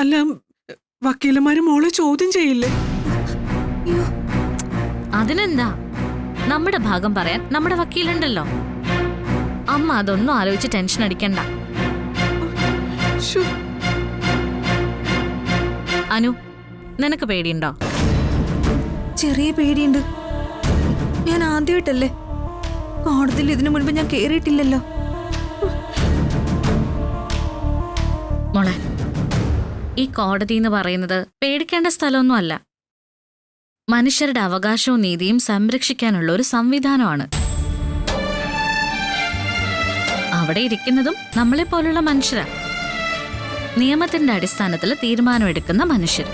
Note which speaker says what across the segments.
Speaker 1: അല്ല, വക്കീലന്മാര് മോളെ ചോദ്യം ചെയ്യില്ലേ?
Speaker 2: അതിനെന്താ, നമ്മുടെ ഭാഗം പറയാൻ നമ്മുടെ വക്കീലുണ്ടല്ലോ. അമ്മ അതൊന്നും ആലോചിച്ച് ടെൻഷൻ അടിക്കണ്ട. അനു, നിനക്ക് പേടിയുണ്ടോ?
Speaker 3: ചെറിയ പേടിയുണ്ട്. ഞാൻ ആദ്യമായിട്ടല്ലേ കോടതിയിൽ, ഇതിനു മുൻപ് ഞാൻ കേറിയിട്ടില്ലല്ലോ.
Speaker 2: മോളെ, ഈ കോടതി എന്ന് പറയുന്നത് പേടിക്കേണ്ട സ്ഥലമൊന്നും അല്ല. മനുഷ്യരുടെ അവകാശവും നീതിയും സംരക്ഷിക്കാനുള്ള ഒരു സംവിധാനമാണ്. അവിടെ ഇരിക്കുന്നതും നമ്മളെ പോലുള്ള മനുഷ്യരാ. നിയമത്തിന്റെ അടിസ്ഥാനത്തിൽ തീരുമാനമെടുക്കുന്ന മനുഷ്യർ.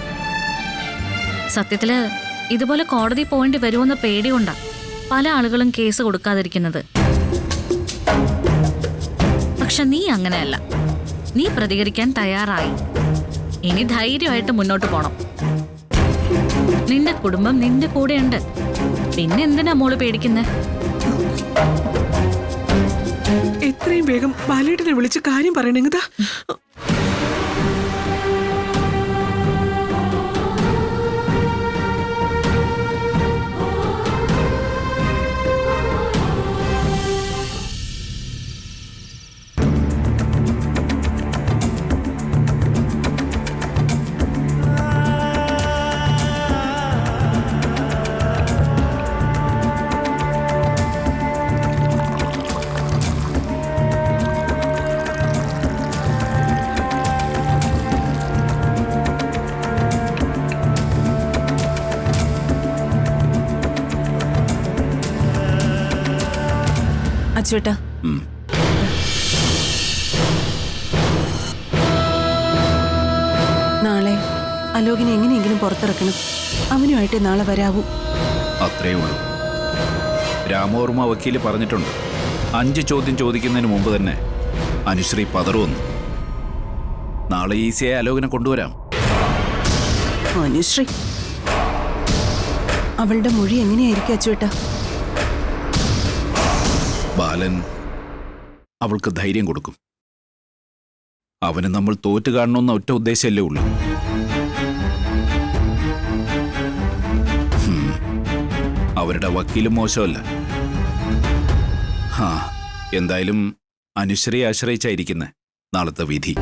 Speaker 2: സത്യത്തില് ഇതുപോലെ കോടതി പോയിന്റ് വരുമെന്ന പേടികൊണ്ടാ പല ആളുകളും കേസ് കൊടുക്കാതിരിക്കുന്നത്. പക്ഷെ നീ അങ്ങനെയല്ല. നീ പ്രതികരിക്കാൻ തയ്യാറായി. ഇനി ധൈര്യമായിട്ട് മുന്നോട്ട് പോണം. നിന്റെ കുടുംബം നിന്റെ കൂടെയുണ്ട്. പിന്നെ എന്തിനാ മോള് പേടിക്കുന്നേ?
Speaker 1: എത്രയും വേഗം ബാലേട്ടനെ വിളിച്ച് കാര്യം പറയണെങ്കിതാ.
Speaker 3: അച്ചുവേട്ടാ, നാളെ അലോകിനെ എങ്ങനെയെങ്കിലും പുറത്തിറക്കണം. അവനുമായിട്ട് നാളെ വരാവൂ.
Speaker 4: അത്രേ ഉള്ളൂ. രാമവർമ്മ വക്കീല് പറഞ്ഞിട്ടുണ്ട്, 5 ചോദ്യം ചോദിക്കുന്നതിന് മുമ്പ് തന്നെ അനുശ്രീ പതറുമെന്ന്. നാളെ ഈസിയായി അലോകിനെ കൊണ്ടുവരാം.
Speaker 3: അനുശ്രീ, അവളുടെ മൊഴി എങ്ങനെയായിരിക്കും അച്ചുവേട്ടാ?
Speaker 4: ബാലൻ അവൾക്ക് ധൈര്യം കൊടുക്കും. അവന് നമ്മൾ തോറ്റു കാണണമെന്ന ഒറ്റ ഉദ്ദേശമല്ലേ ഉള്ളൂ. അവരുടെ വക്കീലും മോശമല്ല. എന്തായാലും അനുശ്രീയെ ആശ്രയിച്ചായിരിക്കുന്നെ നാളത്തെ വിധി.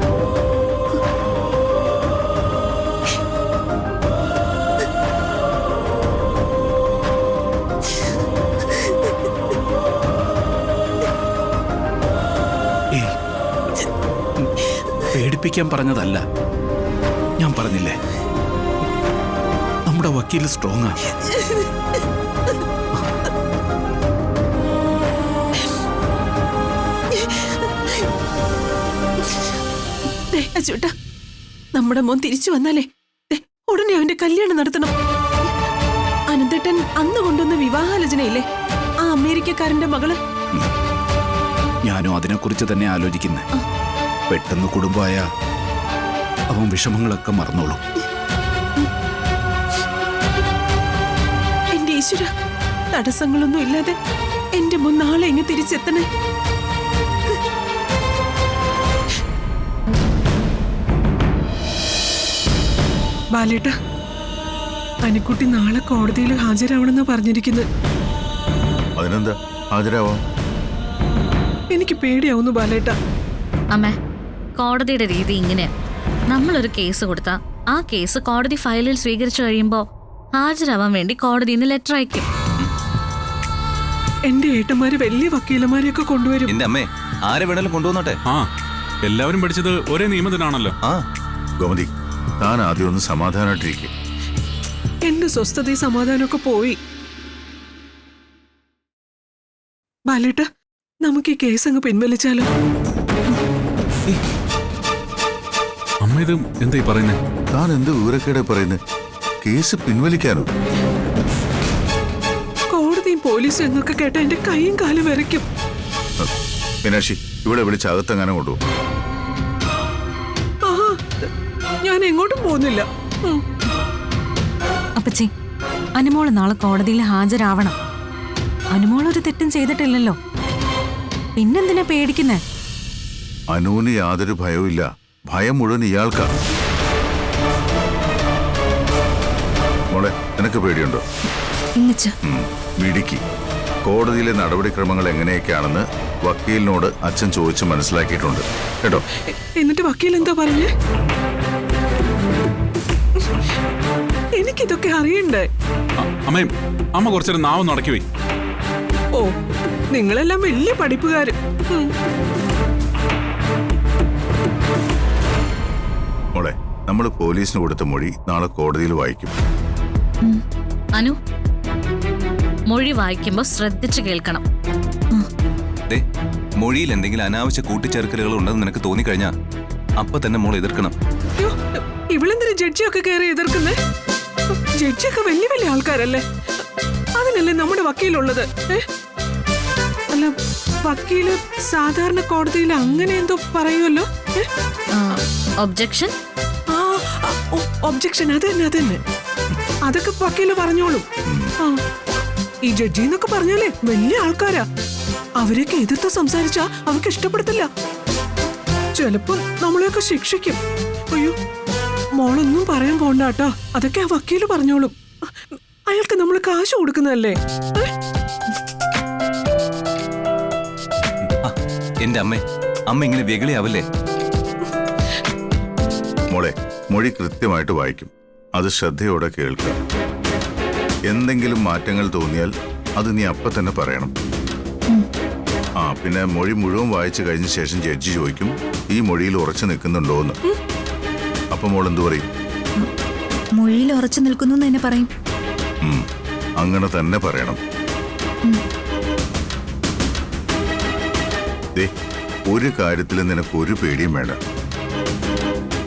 Speaker 4: പേടിപ്പിക്കാൻ പറഞ്ഞതല്ല. ഞാൻ പറഞ്ഞില്ലേ, നമ്മുടെ വക്കീൽ സ്ട്രോങ്ങാ.
Speaker 1: അച്ചുവേട്ടാ, നമ്മുടെ മോൻ തിരിച്ചു വന്നാലേ ഉടനെ അവന്റെ കല്യാണം നടത്തണം. അനന്തേട്ടൻ അന്ന് കൊണ്ടുവന്ന വിവാഹാലോചനയില്ലേ, ആ അമേരിക്കക്കാരന്റെ മകള്.
Speaker 4: ഞാനും അതിനെക്കുറിച്ച് തന്നെ ആലോചിക്കുന്നേ. പെട്ടെന്ന് കുടുംബമായ അവൻ വിഷമങ്ങളൊക്കെ മറന്നോളൂ.
Speaker 1: എന്റെ ഈശ്വര, തടസ്സങ്ങളൊന്നും ഇല്ലാതെ എന്റെ മോൻ നാളെ ഇങ്ങ് തിരിച്ചെത്തണേ. ബാലേട്ട, അനിക്കുട്ടി നാളെ കോടതിയിൽ ഹാജരാവണമെന്നാ പറഞ്ഞിരിക്കുന്നത്.
Speaker 5: അതിനെന്താ, ഹാജരാവാം.
Speaker 1: എനിക്ക് പേടിയാവുന്നു ബാലേട്ട.
Speaker 2: അമ്മേ, കോടതിയുടെ രീതി ഇങ്ങനെയാ. നമ്മളൊരു കേസ് കൊടുത്താ ആ കേസ് കോടതി ഫയലിൽ സ്വീകരിച്ചു കഴിയുമ്പോ ഹാജരാവാൻ വേണ്ടി കോടതിയിൽ നിന്ന് ലെറ്റർ അയക്കും.
Speaker 1: എന്റെ ഏട്ടന്മാര് വലിയ വക്കീലന്മാരെയൊക്കെ കൊണ്ടുവരും.
Speaker 6: എന്റെ അമ്മേ, ആരെ വേണേലും കൊണ്ടുവന്നോട്ടെ.
Speaker 7: എല്ലാവരും പഠിച്ചത് ഒരേ നിയമത്തിനാണല്ലോ.
Speaker 5: ഗോമതി, താൻ ആദ്യം ഒന്ന് സമാധാനമായിട്ടിരിക്കും.
Speaker 1: എന്റെ സ്വസ്ഥതയും സമാധാനമൊക്കെ പോയി. ബാലേട്ട, നമുക്ക് ഈ കേസ് അങ്ങ് പിൻവലിച്ചാലോ?
Speaker 7: അമ്മ, ഇത് എന്തായി പറയുന്നേ?
Speaker 5: താൻ എന്ത് വിവരക്കേടെ പറയുന്നത്? കേസ് പിൻവലിക്കാനോ?
Speaker 1: കോടതിയും പോലീസും എന്നൊക്കെ കേട്ട എന്റെ കൈയും കാലും വിറയ്ക്കും.
Speaker 5: മീനാക്ഷി, ഇവിടെ വിളിച്ച് അകത്തെങ്ങാനും കൊണ്ടുപോകും.
Speaker 1: ഞാൻ എങ്ങോട്ടും പോകുന്നില്ല.
Speaker 3: അപ്പച്ചി, അനുമോള് നാളെ കോടതിയിൽ ഹാജരാവണം. അനുമോളൊരു തെറ്റും ചെയ്തിട്ടില്ലല്ലോ, പിന്നെന്തിനാ പേടിക്കുന്നേ?
Speaker 5: അനുവിന് യാതൊരു ഭയവും ഇല്ല. ഭയം മുഴുവൻ ഇയാൾക്കാണ്. മോളെ നിനക്ക് പേടിയുണ്ടോ?
Speaker 8: ഇല്ലച്ച.
Speaker 5: മിടുക്കി. കോടതിയിലെ നടപടിക്രമങ്ങൾ എങ്ങനെയൊക്കെയാണെന്ന് വക്കീലിനോട് അച്ഛൻ ചോദിച്ച് മനസ്സിലാക്കിയിട്ടുണ്ട് കേട്ടോ.
Speaker 1: എന്നിട്ട് വക്കീൽ എന്താ പറഞ്ഞേ? എനിക്കിതൊക്കെ അറിയണ്ടേ?
Speaker 7: അമ്മേ, അമ്മ കുറച്ചേരം നാവൊന്ന് അടക്കി പോയി.
Speaker 1: ഓ, നിങ്ങളെല്ലാം വലിയ പഠിപ്പുകാര്.
Speaker 5: മോളെ, നമ്മൾ പോലീസിന് കൊടുത്ത മൊഴി നാളെ കോടതിയിൽ വായിക്കും.
Speaker 2: അനു, മൊഴി വായിക്കുമ്പോ ശ്രദ്ധിച്ചു കേൾക്കണം.
Speaker 6: മൊഴിയിൽ എന്തെങ്കിലും അനാവശ്യ കൂട്ടിച്ചേർക്കലുകൾ ഉണ്ടെന്ന് നിനക്ക് തോന്നിക്കഴിഞ്ഞാ അപ്പൊ തന്നെ മോൾ എതിർക്കണം.
Speaker 1: ഇവളെന്തിനാ ജഡ്ജിയൊക്കെ കയറി എതിർക്കുന്നേ? ജഡ്ജിയൊക്കെ വലിയ വലിയ ആൾക്കാരല്ലേ? അതിനല്ലേ നമ്മുടെ വക്കീലുള്ളത്. അല്ല, വക്കീല് സാധാരണ കോടതിയിൽ അങ്ങനെ എന്തോ പറയുമല്ലോ.
Speaker 2: ഒബ്ജക്ഷൻ.
Speaker 1: ഒബ്ജക്ഷൻ, അത് തന്നെ അതൊക്കെ വക്കീല് പറഞ്ഞോളും. ഈ ജഡ്ജി എന്നൊക്കെ പറഞ്ഞാലേ വലിയ ആൾക്കാരാ. അവരെയൊക്കെ എതിർത്ത് സംസാരിച്ചാ അവർക്ക് ഇഷ്ടപ്പെടത്തില്ല. ചിലപ്പോ നമ്മളെയൊക്കെ ശിക്ഷിക്കും. അയ്യോ, മോളൊന്നും പറയാൻ പോണ്ട കേട്ടോ. അതൊക്കെ ആ വക്കീല് പറഞ്ഞോളും. അയാൾക്ക് നമ്മൾ കാശ് കൊടുക്കുന്നതല്ലേ.
Speaker 6: എന്റെ അമ്മ ഇങ്ങനെ വെകിളിയാവല്ലേ?
Speaker 5: മോളെ, മൊഴി കൃത്യമായിട്ട് വായിക്കും. അത് ശ്രദ്ധയോടെ കേൾക്കുക. എന്തെങ്കിലും മാറ്റങ്ങൾ തോന്നിയാൽ അത് നീ അപ്പൊ തന്നെ പറയണം. പിന്നെ മൊഴി മുഴുവൻ വായിച്ചു കഴിഞ്ഞ ശേഷം ജഡ്ജി ചോദിക്കും ഈ മൊഴിയിൽ ഉറച്ചു നിൽക്കുന്നുണ്ടോ എന്ന്. അപ്പൊ മോൾ എന്തു പറയും?
Speaker 8: മൊഴിയിൽ ഉറച്ചു നിൽക്കുന്നു എന്ന് തന്നെ പറയും.
Speaker 5: അങ്ങനെ തന്നെ പറയണം. ഒരു കാര്യത്തിലും നിനക്ക് ഒരു പേടിയും വേണ്ട.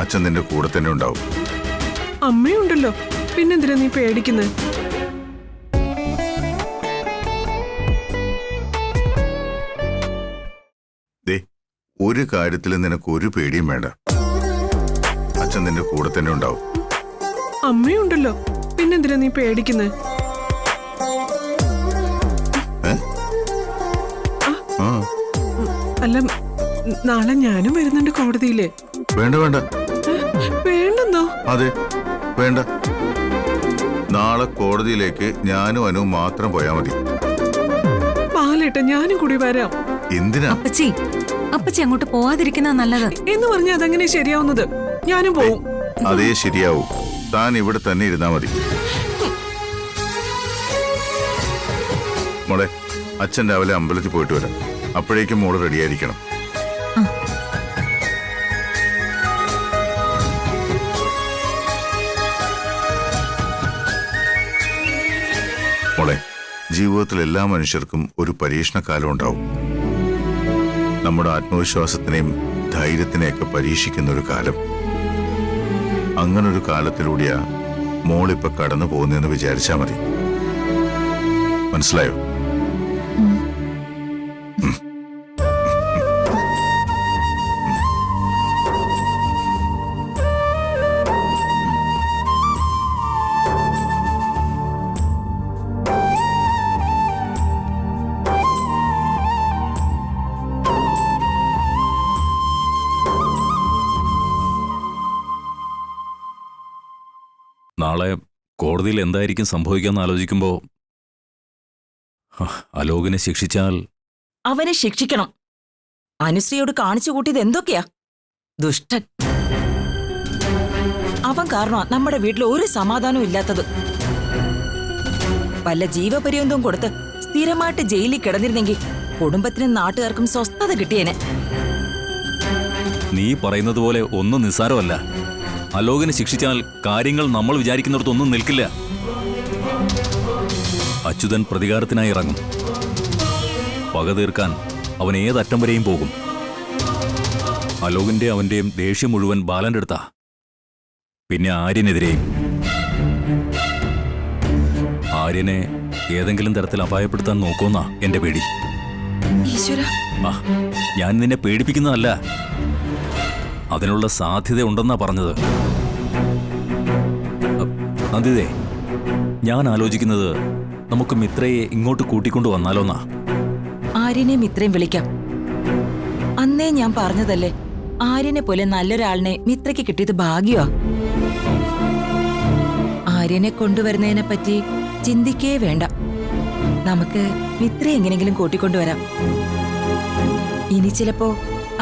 Speaker 5: അച്ഛൻ നിന്റെ കൂടെ തന്നെ ഉണ്ടാവും.
Speaker 1: അമ്മയുണ്ടല്ലോ, പിന്നെന്തിനാ നീ പേടിക്കുന്നത്?
Speaker 5: ഒരു കാര്യത്തിലും നിനക്ക് ഒരു പേടിയും വേണ്ട. അച്ഛൻ നിന്റെ കൂടെ തന്നെ ഉണ്ടാവും.
Speaker 1: അമ്മയുണ്ടല്ലോ, പിന്നെന്തിനാ നീ പേടിക്കുന്നത്? അല്ല, നാളെ ഞാനും വരുന്നുണ്ട് കോടതിയില്.
Speaker 5: വേണ്ട വേണ്ട.
Speaker 1: വേണ്ടെന്നോ?
Speaker 5: അതെ, വേണ്ട. നാളെ കോടതിയിലേക്ക് ഞാനും അനു മാത്രം പോയാ മതി.
Speaker 1: പാലേട്ട, ഞാനും കൂടി വരാം.
Speaker 5: എന്തിനാ?
Speaker 8: അപ്പച്ചി അങ്ങോട്ട് പോവാതിരിക്കുന്ന നല്ലത്
Speaker 1: എന്ന് പറഞ്ഞാൽ അതെങ്ങനെ ശരിയാവുന്നത്? ഞാനും പോവും.
Speaker 5: അതേ ശരിയാവൂ. താൻ ഇവിടെ തന്നെ ഇരുന്നാ മതി. മോളെ, അച്ഛൻ രാവിലെ അമ്പലത്തിൽ പോയിട്ട് വരാം. അപ്പോഴേക്കും മോള് റെഡിയായിരിക്കണം. മോളെ, ജീവിതത്തിൽ എല്ലാ മനുഷ്യർക്കും ഒരു പരീക്ഷണകാലം ഉണ്ടാവും. നമ്മുടെ ആത്മവിശ്വാസത്തിനെയും ധൈര്യത്തിനെയൊക്കെ പരീക്ഷിക്കുന്ന ഒരു കാലം. അങ്ങനൊരു കാലത്തിലൂടെയാ മോളിപ്പോ കടന്നു പോകുന്നതെന്ന് വിചാരിച്ചാ മതി. മനസ്സിലായോ?
Speaker 9: നാളെ കോടതിയിൽ എന്തായിരിക്കും സംഭവിക്കാന്ന് ആലോചിക്കുമ്പോ അലോകിനെ ശിക്ഷിച്ചാൽ
Speaker 10: അവനെ ശിക്ഷിക്കണം. അനുശ്രീയോട് കാണിച്ചു കൂട്ടിയത് എന്തൊക്കെയാ? ദുഷ്ടൻ. അവൻ കാരണമാ നമ്മുടെ വീട്ടിൽ ഒരു സമാധാനവും ഇല്ലാത്തത്. വല്ല ജീവപര്യന്തവും കൊടുത്ത് സ്ഥിരമായിട്ട് ജയിലിൽ കിടന്നിരുന്നെങ്കിൽ കുടുംബത്തിനും നാട്ടുകാർക്കും സ്വസ്ഥത കിട്ടിയേനെ.
Speaker 9: നീ പറയുന്നത് പോലെ ഒന്നും നിസ്സാരമല്ല. അലോകിനെ ശിക്ഷിച്ചാൽ കാര്യങ്ങൾ നമ്മൾ വിചാരിക്കുന്നിടത്തൊന്നും നിൽക്കില്ല. അച്യുതൻ പ്രതികാരത്തിനായി ഇറങ്ങും. പക തീർക്കാൻ അവൻ ഏതറ്റം വരെയും പോകും. അലോകിന്റെ അവന്റെയും ദേഷ്യം മുഴുവൻ ബാലന്റെ അടുത്താ. പിന്നെ ആര്യനെതിരെയും. ആര്യനെ ഏതെങ്കിലും തരത്തിൽ അപായപ്പെടുത്താൻ നോക്കുമെന്നാ എന്റെ പേടി. ഞാൻ നിന്നെ പേടിപ്പിക്കുന്നതല്ല, അതിനുള്ള സാധ്യത ഉണ്ടെന്നാ പറഞ്ഞത്. നന്ദിതേ, ഞാൻ ആലോചിക്കുന്നത് നമുക്ക് മിത്രയെ ഇങ്ങോട്ട് കൂട്ടിക്കൊണ്ടു വന്നാലോന്നാ.
Speaker 10: ആര്യനെ മിത്രയും വിളിക്കാം. അന്നേ ഞാൻ പറഞ്ഞതല്ലേ, ആര്യനെ പോലെ നല്ലൊരാളിനെ മിത്രയ്ക്ക് കിട്ടിയത് ഭാഗ്യമാ. ആര്യനെ കൊണ്ടുവരുന്നതിനെ പറ്റി ചിന്തിക്കേ വേണ്ട. നമുക്ക് മിത്ര എങ്ങനെങ്കിലും കൂട്ടിക്കൊണ്ടുവരാം. ഇനി ചിലപ്പോ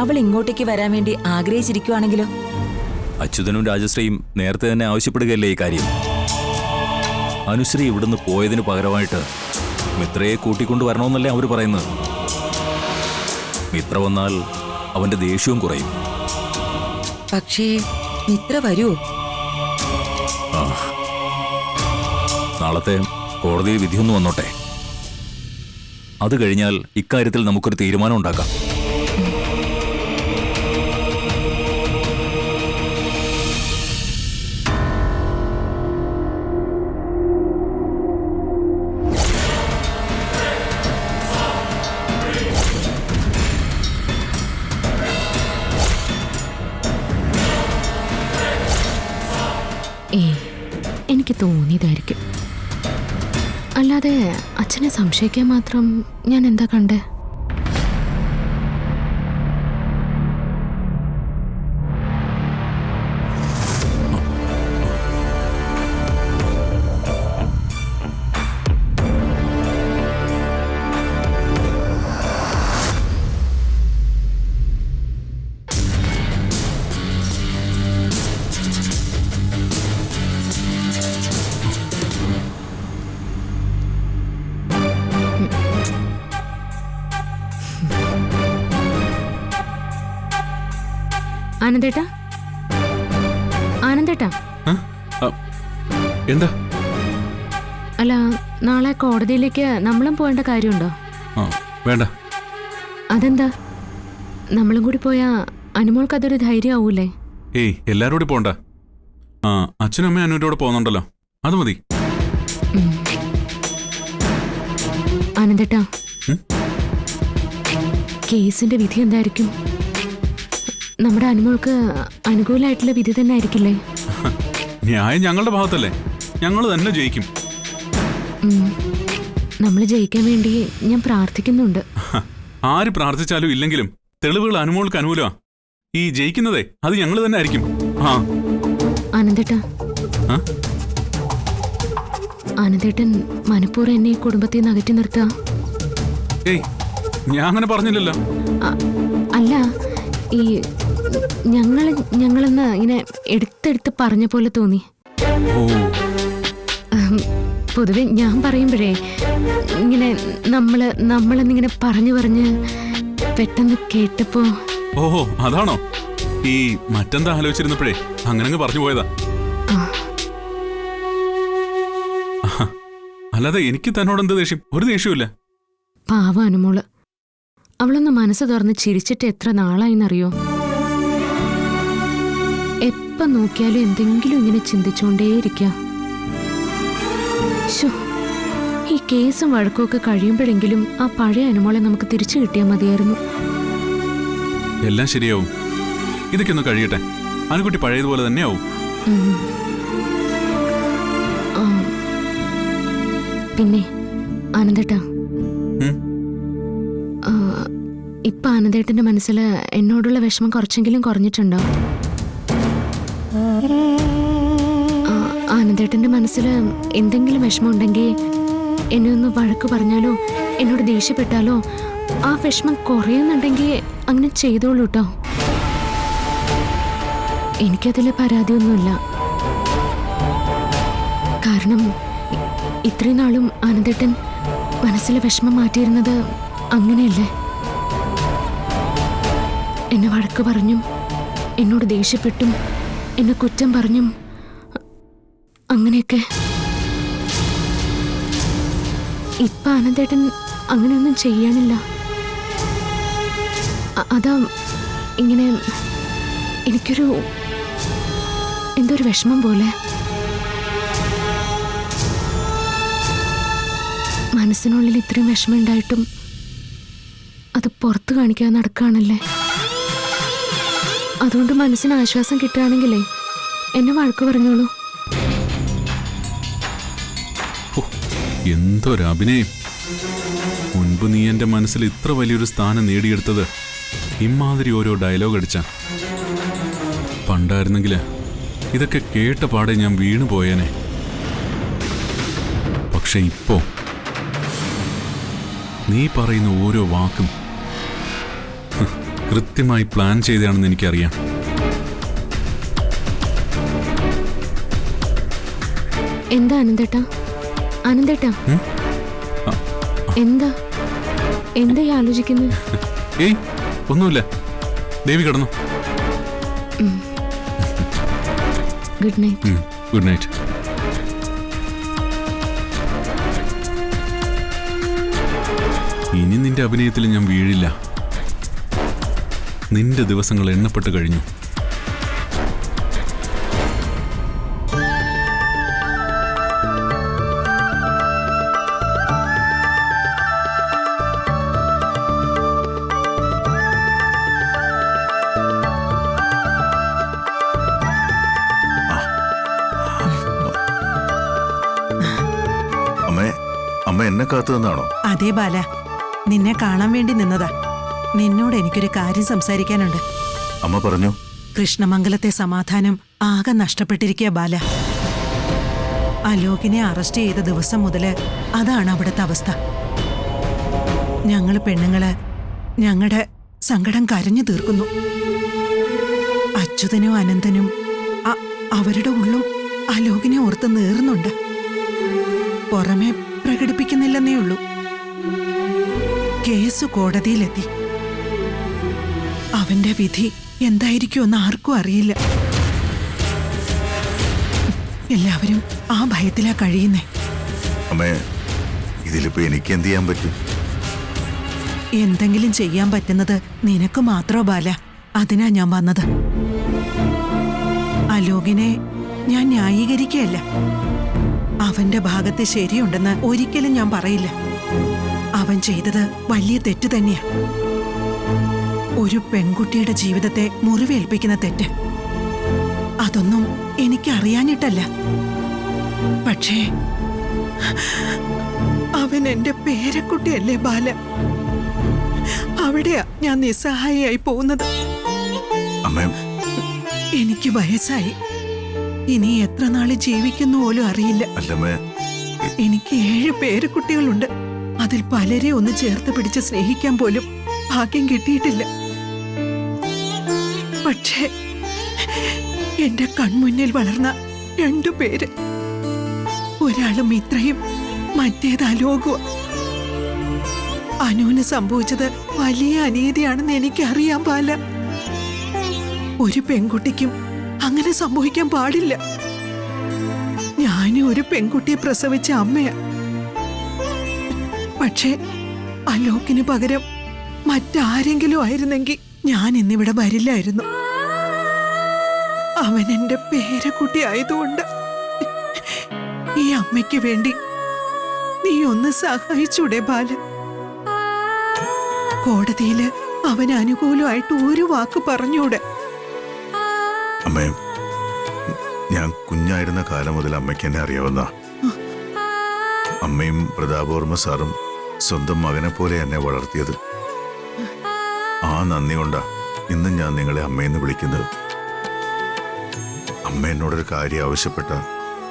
Speaker 10: അവൾ ഇങ്ങോട്ടേക്ക് വരാൻ വേണ്ടി ആഗ്രഹിച്ചിരിക്കുവാണെങ്കിലോ?
Speaker 9: അച്യുതനും രാജശ്രീയും നേരത്തെ തന്നെ ആവശ്യപ്പെടുകയല്ലേ ഈ കാര്യം. അനുശ്രീ ഇവിടുന്ന് പോയതിനു പകരമായിട്ട് മിത്രയെ കൂട്ടിക്കൊണ്ടുവരണമെന്നല്ലേ അവർ പറയുന്നത്. മിത്ര വന്നാൽ അവന്റെ ദേഷ്യവും കുറയും.
Speaker 10: പക്ഷേ മിത്ര വരുമോ?
Speaker 9: നാളത്തെ കോടതി വിധിയൊന്നു വന്നോട്ടെ. അത് കഴിഞ്ഞാൽ ഇക്കാര്യത്തിൽ നമുക്കൊരു തീരുമാനം ഉണ്ടാക്കാം.
Speaker 11: എനിക്ക് തോന്നിയതായിരിക്കും. അല്ലാതെ അച്ഛനെ സംശയിക്കാൻ മാത്രം ഞാൻ എന്താ കണ്ടേ? ആനന്ദേട്ടാ, ആനന്ദേട്ടാ,
Speaker 7: എന്താ?
Speaker 11: അല്ല, നാളെ കോടതിയിലേക്ക് നമ്മളും പോകേണ്ട കാര്യമുണ്ടോ?
Speaker 7: വേണ്ട.
Speaker 11: അതെന്താ? നമ്മളും കൂടി പോയാ അനുമോൾക്ക് അതൊരു ധൈര്യം ആവൂലേ?
Speaker 7: ഏയ്, എല്ലാരും കൂടി പോണ്ട. അച്ഛനും അമ്മയും അനുവിന്റെ പോകുന്നുണ്ടല്ലോ, അത് മതി.
Speaker 11: ആനന്ദേട്ടാ, കേസിന്റെ വിധി എന്തായിരിക്കും? നമ്മുടെ അനുമോൾക്ക് അനുകൂലമായിട്ടുള്ള വിധി തന്നെ ആയിരിക്കില്ലേ?
Speaker 7: ന്യായം ഞങ്ങളുടെ ഭാഗത്തല്ലേ, ഞങ്ങൾ തന്നെ ജയിക്കും.
Speaker 11: നമ്മൾ ജയിക്കാൻ വേണ്ടി ഞാൻ പ്രാർത്ഥിക്കുന്നുണ്ട്.
Speaker 7: ആര് പ്രാർത്ഥിച്ചാലും ഇല്ലെങ്കിലും തെളിവുകൾ അനുമോൾക്ക് അനുകൂലമാ. ഈ ജയിക്കുന്നതേ അത് ഞങ്ങൾ തന്നെ ആയിരിക്കും.
Speaker 11: ആനന്ദേട്ടാ, ആനന്ദേട്ടൻ മനഃപൂർവ്വം എന്നെ ഈ കുടുംബത്തിൽ നിന്ന് അകറ്റി നിർത്താ?
Speaker 7: ഏയ്, ഞാൻ അങ്ങനെ പറഞ്ഞില്ലല്ലോ.
Speaker 11: അല്ല, ഈ ഞങ്ങളെന്ന് ഇങ്ങനെ എടുത്തെടുത്ത് പറഞ്ഞ പോലെ തോന്നി. പൊതുവെ ഞാൻ പറയുമ്പോഴേ ഇങ്ങനെ നമ്മളെന്നിങ്ങനെ പറഞ്ഞ് പെട്ടെന്ന് കേട്ടപ്പോ.
Speaker 7: ഓഹോ, അതാണോ? ഈ മറ്റെന്താ ആലോചിച്ചിരുന്നപ്പോഴേ അങ്ങനെ പറഞ്ഞു പോയതാ. അല്ലാതെ എനിക്ക് തന്നോട് എന്ത് ദേഷ്യം? ഒരു ദേഷ്യമില്ല.
Speaker 11: പാവ അനുമോള്, അവളൊന്ന് മനസ്സ് തുറന്ന് ചിരിച്ചിട്ട് എത്ര നാളായിന്നറിയോ? എപ്പം നോക്കിയാലും എന്തെങ്കിലും ഇങ്ങനെ ചിന്തിച്ചോണ്ടേയിരിക്കാം. ഈ കേസും വഴക്കുമൊക്കെ കഴിയുമ്പോഴെങ്കിലും ആ പഴയ അനുമോളെ നമുക്ക് തിരിച്ചു കിട്ടിയാൽ മതിയായിരുന്നു.
Speaker 7: എല്ലാം ശരിയാവും. ഇതൊക്കെ ഒന്ന് കഴിയട്ടെ. അനുകുട്ടി പഴയതുപോലെ തന്നെയാവും.
Speaker 11: പിന്നെ ആനന്ദേട്ടാ, ഇപ്പൊ ആനന്ദേട്ടന്റെ മനസ്സിൽ എന്നോടുള്ള വിഷമം കുറച്ചെങ്കിലും കുറഞ്ഞിട്ടുണ്ടോ? ആനന്ദേട്ടന്റെ മനസ്സിൽ എന്തെങ്കിലും വിഷമം ഉണ്ടെങ്കിൽ എന്നെ ഒന്ന് വഴക്ക് പറഞ്ഞാലോ എന്നോട് ദേഷ്യപ്പെട്ടാലോ ആ വിഷമം കുറയുന്നുണ്ടെങ്കിൽ അങ്ങനെ ചെയ്തോളൂ കേട്ടോ. എനിക്കതിൽ പരാതിയൊന്നുമില്ല. കാരണം ഇത്രയും നാളും ആനന്ദേട്ടൻ മനസ്സിലെ വിഷമം മാറ്റിയിരുന്നത് അങ്ങനെയല്ലേ? എന്നെ വഴക്ക് പറഞ്ഞും എന്നോട് ദേഷ്യപ്പെട്ടും എന്നെ കുറ്റം പറഞ്ഞും അങ്ങനെയൊക്കെ. ഇപ്പൊ ആനന്ദേട്ടൻ അങ്ങനെയൊന്നും ചെയ്യാനില്ല. അതാ ഇങ്ങനെ എനിക്കൊരു എന്തൊരു വിഷമം പോലെ. മനസ്സിനുള്ളിൽ ഇത്രയും വിഷമം ഉണ്ടായിട്ടും അത് പുറത്ത് കാണിക്കാതെ നടക്കുകയാണല്ലേ. അതുകൊണ്ട് മനസ്സിന് ആശ്വാസം കിട്ടുകയാണെങ്കിലേ എന്നെ വഴക്ക് പറഞ്ഞോളൂ.
Speaker 7: എന്തൊരഭിനയം! മുൻപ് നീ എന്റെ മനസ്സിൽ ഇത്ര വലിയൊരു സ്ഥാനം നേടിയെടുത്തത് ഇമാതിരി ഓരോ ഡയലോഗ് അടിച്ച. പണ്ടായിരുന്നെങ്കിൽ ഇതൊക്കെ കേട്ട പാടെ ഞാൻ വീണു പോയേനെ. പക്ഷെ ഇപ്പോ നീ പറയുന്ന ഓരോ വാക്കും കൃത്യമായി പ്ലാൻ ചെയ്താണെന്ന് എനിക്കറിയാം.
Speaker 11: എന്താ അനന്തേട്ടാ? അനന്തേട്ടാ എന്താ എന്താ ആലോചിക്കുന്നത്?
Speaker 7: ഏയ് ഒന്നുമില്ല. ദേവി കിടന്നു.
Speaker 11: Good night.
Speaker 7: Good night. ഇനി നിന്റെ അഭിനയത്തിൽ ഞാൻ വീഴില്ല. നിന്റെ ദിവസങ്ങൾ എണ്ണപ്പെട്ട് കഴിഞ്ഞു.
Speaker 5: അമ്മ എന്നെ കാത്തു നിന്നാണോ?
Speaker 12: അതെ ബാല, നിന്നെ കാണാൻ വേണ്ടി നിന്നതാ. നിന്നോട് എനിക്കൊരു കാര്യം സംസാരിക്കാനുണ്ട്.
Speaker 5: അമ്മ പറഞ്ഞു.
Speaker 12: കൃഷ്ണമംഗലത്തെ സമാധാനം ആകെ നഷ്ടപ്പെട്ടിരിക്കുക ബാല. അലോകിനെ അറസ്റ്റ് ചെയ്ത ദിവസം മുതല് അതാണ് അവിടുത്തെ അവസ്ഥ. ഞങ്ങള് പെണ്ണുങ്ങള് ഞങ്ങളുടെ സങ്കടം കരഞ്ഞു തീർക്കുന്നു. അച്യുതനും അനന്തനും അവരുടെ ഉള്ളും അലോകിനെ ഓർത്ത് നീറുന്നുണ്ട്. പുറമെ പ്രകടിപ്പിക്കുന്നില്ലെന്നേ ഉള്ളൂ. കേസ് കോടതിയിലെത്തി. അവന്റെ വിധി എന്തായിരിക്കുമെന്ന് ആർക്കും അറിയില്ല. എല്ലാവരും ആ ഭയത്തിലാ കഴിയുന്നേ.
Speaker 5: അമ്മേ, ഇതിലിപ്പോ എനിക്ക് എന്ത് ചെയ്യാൻ പറ്റും?
Speaker 12: എന്തെങ്കിലും ചെയ്യാൻ പറ്റുന്നത് നിനക്ക് മാത്രോ ബാല. അതിനാ ഞാൻ വന്നത്. അലോകിനെ ഞാൻ ന്യായീകരിക്കുകയല്ല. അവന്റെ ഭാഗത്ത് ശരിയുണ്ടെന്ന് ഒരിക്കലും ഞാൻ പറയില്ല. അവൻ ചെയ്തത് വലിയ തെറ്റ് തന്നെയാ. ഒരു പെൺകുട്ടിയുടെ ജീവിതത്തെ മുറിവേൽപ്പിക്കുന്ന തെറ്റ്. അതൊന്നും എനിക്കറിയാഞ്ഞിട്ടല്ല. പക്ഷേ അവൻ എന്റെ പേരക്കുട്ടിയല്ലേ ബാല. അവിടെയാ ഞാൻ നിസ്സഹായിയായി പോകുന്നത്. എനിക്ക് വയസ്സായി. ഇനി എത്ര നാള് ജീവിക്കുന്നു പോലും അറിയില്ല. എനിക്ക് 7 പേരക്കുട്ടികളുണ്ട്. അതിൽ പലരെ ഒന്ന് ചേർത്ത് പിടിച്ച് സ്നേഹിക്കാൻ പോലും ഭാഗ്യം കിട്ടിയിട്ടില്ല. പക്ഷേ എന്റെ കൺമുന്നിൽ വളർന്ന 2 പേര്, ഒരാള് മിത്രയും മറ്റേത് അലോകും. അനുവിന് സംഭവിച്ചത് വലിയ അനീതിയാണെന്ന് എനിക്കറിയാൻ പാല. ഒരു പെൺകുട്ടിക്കും അങ്ങനെ സംഭവിക്കാൻ പാടില്ല. ഞാനും ഒരു പെൺകുട്ടിയെ പ്രസവിച്ച അമ്മയാ. പക്ഷേ അലോകിന് പകരം മറ്റാരെങ്കിലും ആയിരുന്നെങ്കിൽ ഞാൻ ഇന്നിവിടെ വരില്ലായിരുന്നു. അവൻ എന്റെ പേരക്കുട്ടി ആയതുകൊണ്ട് ഈ അമ്മയ്ക്ക് വേണ്ടി നീ ഒന്ന് സഹായിച്ചൂടെ ബാല? കോടതിയില് അവന് അനുകൂലമായിട്ട് ഒരു വാക്ക് പറഞ്ഞൂടെ?
Speaker 5: അമ്മേ, ഞാൻ കുഞ്ഞായിരുന്ന കാലം മുതൽ അമ്മയ്ക്ക് എന്നെ അറിയാവുന്ന. അമ്മയും പ്രതാപവർമ്മ സാറും സ്വന്തം മകനെ പോലെ എന്നെ വളർത്തിയത്. ആ നന്ദി കൊണ്ടാ ഇന്ന് ഞാൻ നിങ്ങളെ അമ്മയെന്ന് വിളിക്കുന്നത്. അമ്മ എന്നോടൊരു കാര്യം ആവശ്യപ്പെട്ട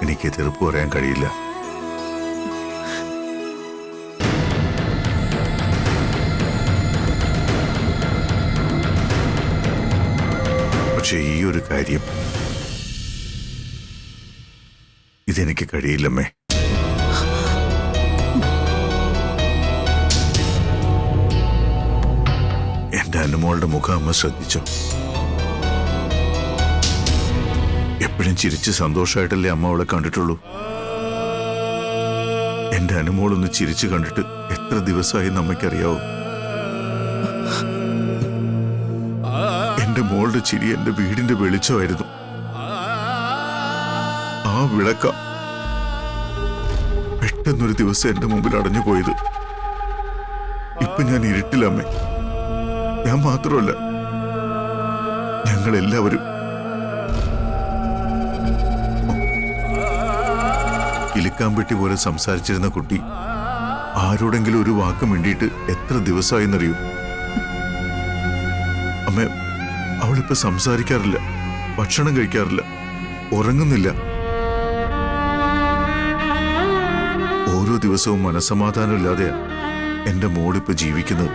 Speaker 5: എനിക്ക് എതിർപ്പ് പറയാൻ കഴിയില്ല. പക്ഷെ ഈ ഒരു കാര്യം ഇതെനിക്ക് കഴിയില്ലമ്മേ. എന്റെ അനുമോളുടെ മുഖം അമ്മ ശ്രദ്ധിച്ചോ? എപ്പോഴും ചിരിച്ച് സന്തോഷമായിട്ടല്ലേ അമ്മ അവളെ കണ്ടിട്ടുള്ളൂ. എന്റെ അനുമോളൊന്ന് ചിരിച്ചു കണ്ടിട്ട് എത്ര ദിവസമായി നമ്മയ്ക്കറിയാവോ? എന്റെ മോളുടെ ചിരി എന്റെ വീടിന്റെ വെളിച്ചമായിരുന്നു. ആ വിളക്ക പെട്ടെന്നൊരു ദിവസം എന്റെ മുമ്പിൽ അടഞ്ഞു പോയത്. ഇപ്പൊ ഞാൻ ഇരുട്ടില്ലമ്മേ. ഞാൻ മാത്രമല്ല, ഞങ്ങളെല്ലാവരും. കിലുക്കാമ്പെട്ടി പോലെ സംസാരിച്ചിരുന്ന കുട്ടി ആരോടെങ്കിലും ഒരു വാക്ക് മിണ്ടിയിട്ട് എത്ര ദിവസമായെന്നറിയൂ? അമ്മ, അവളിപ്പോ സംസാരിക്കാറില്ല, ഭക്ഷണം കഴിക്കാറില്ല, ഉറങ്ങുന്നില്ല. ഓരോ ഓരോ ദിവസവും മനസ്സമാധാനമില്ലാതെയാ എന്റെ മോളിപ്പോ ജീവിക്കുന്നത്.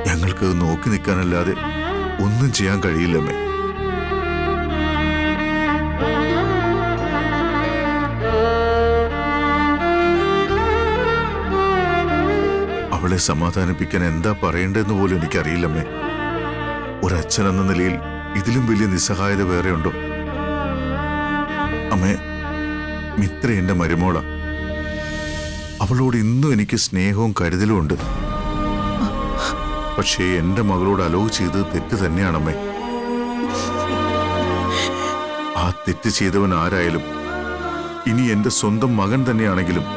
Speaker 5: ഞങ്ങൾക്ക് നോക്കി നിൽക്കാനല്ലാതെ ഒന്നും ചെയ്യാൻ കഴിയില്ലമ്മേ. അവളെ സമാധാനിപ്പിക്കാൻ എന്താ പറയേണ്ടതെന്ന് പോലും എനിക്കറിയില്ലമ്മേ. ഒരച്ഛൻ എന്ന നിലയിൽ ഇതിലും വലിയ നിസ്സഹായത വേറെ ഉണ്ടോ? അമ്മേ, മിത്ര എന്റെ മരുമോള. അവളോട് ഇന്നും എനിക്ക് സ്നേഹവും കരുതലും ഉണ്ട്. പക്ഷേ എന്റെ മകളോട് അലോ ചെയ്തത് തെറ്റ് തന്നെയാണമ്മേ. ആ തെറ്റ് ചെയ്തവൻ ആരായാലും, ഇനി എന്റെ സ്വന്തം മകൻ തന്നെയാണെങ്കിലും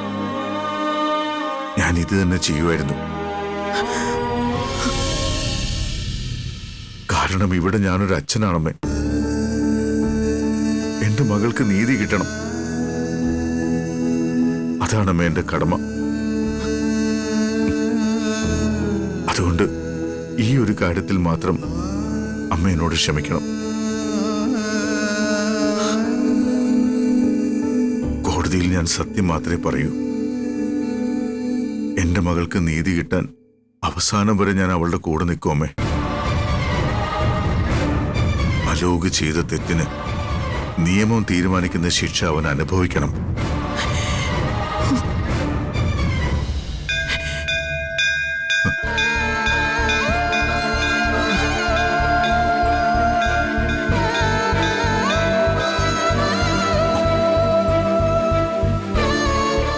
Speaker 5: ഞാൻ ഇത് തന്നെ ചെയ്യുമായിരുന്നു. കാരണം ഇവിടെ ഞാനൊരു അച്ഛനാണമ്മേ. എന്റെ മകൾക്ക് നീതി കിട്ടണം. അതാണമ്മേ എന്റെ കടമ. അതുകൊണ്ട് ഈ ഒരു കാര്യത്തിൽ മാത്രം അമ്മ എന്നോട് ക്ഷമിക്കണം. കോടതിയിൽ ഞാൻ സത്യം മാത്രമേ പറയൂ. എന്റെ മകൾക്ക് നീതി കിട്ടാൻ അവസാനം വരെ ഞാൻ അവളുടെ കൂടെ നിൽക്കുമേ. അലോക് ചെയ്ത തെറ്റിന് നിയമം തീരുമാനിക്കുന്ന ശിക്ഷ അവൻ അനുഭവിക്കണം.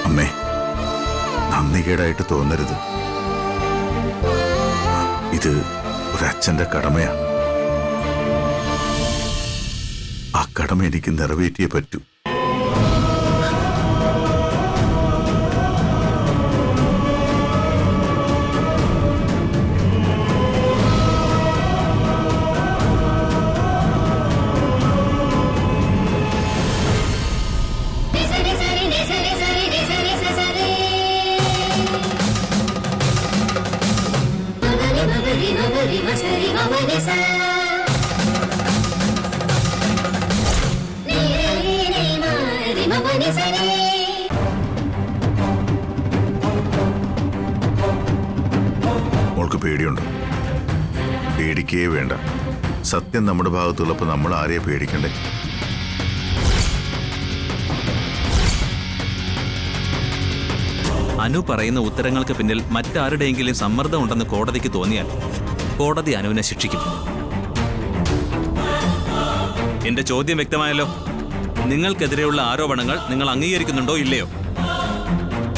Speaker 5: അമ്മേ, നന്ദികേടായിട്ട് തോന്നരുത്. ഇത് ഒരച്ഛന്റെ കടമയാ. ആ കടമ എനിക്ക് നിറവേറ്റിയേ പറ്റൂ. മോൾക്ക് പേടിയുണ്ടോ? പേടിക്കേ വേണ്ട. സത്യം നമ്മുടെ ഭാഗത്തുള്ളപ്പോൾ നമ്മൾ ആരെയാ പേടിക്കണ്ടേ?
Speaker 6: അനു പറയുന്ന ഉത്തരങ്ങൾക്ക് പിന്നിൽ മറ്റാരുടെയെങ്കിലും സമ്മർദ്ദമുണ്ടെന്ന് കോടതിക്ക് തോന്നിയാൽ കോടതി അനുവിനെ ശിക്ഷിക്കും. എന്റെ ചോദ്യം വ്യക്തമായല്ലോ. നിങ്ങൾക്കെതിരെയുള്ള ആരോപണങ്ങൾ നിങ്ങൾ അംഗീകരിക്കുന്നുണ്ടോ ഇല്ലയോ?